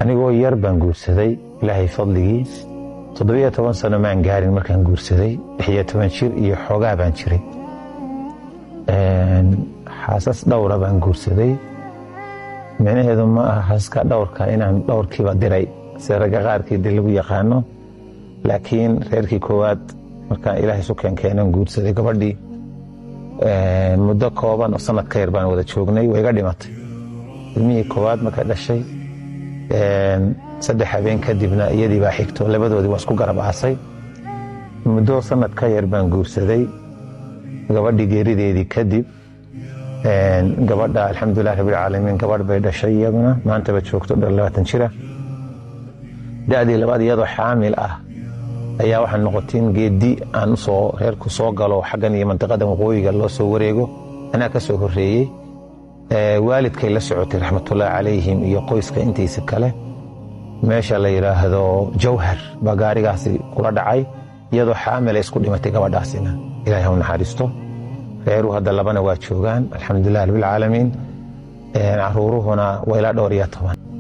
anigoo yar baan guursaday ilaahay fadligii 17 sano maan gaarin markaan guursaday 16 jir iyo xoogaa baan jiray xaasas dhowra baan guursaday micnaheedu ma aha xaaska dhowrka inaan dhowrkiiba diray sida ragga qaarkii dib lagu yaqaano laakiin reerkii koowaad markaan ilaahay isu keenay guursaday gabadhii muddo kooban oo sanad ka yar baan wada joognay way iga dhimatay ilmihii koowaad markay dhashay 3 habeen kadibna iyadii baa xigto labadoodii waa isku garab aasay muddo sanad ka yar baan guursaday gabadhii geerideedii kadib gabadha alxamdulillaah rabbil caalamiin gabadh bay dhashay iyaduna maanta ba joogto 20 jira daadii labaad iyadoo xaamil ah ayaa waxaan noqotiin geedi aan soo reerku soo galo xaggan iyo mantiqada waqooyiga loo soo wareego anaa ka soo horeeyay waalidkay la socotay raxmatullaahi calayhim iyo qoyska intiisa kale meesha la yiraahdo Jawhar bagaarigaasi kula dhacay iyadoo xaamil isku dhimatay gabadhaasina ilaahay ha naxariisto reeru hadda labana waa joogaan alxamdulillaah rabbil caalamiin caruuruhuna way la dhowr iyo 10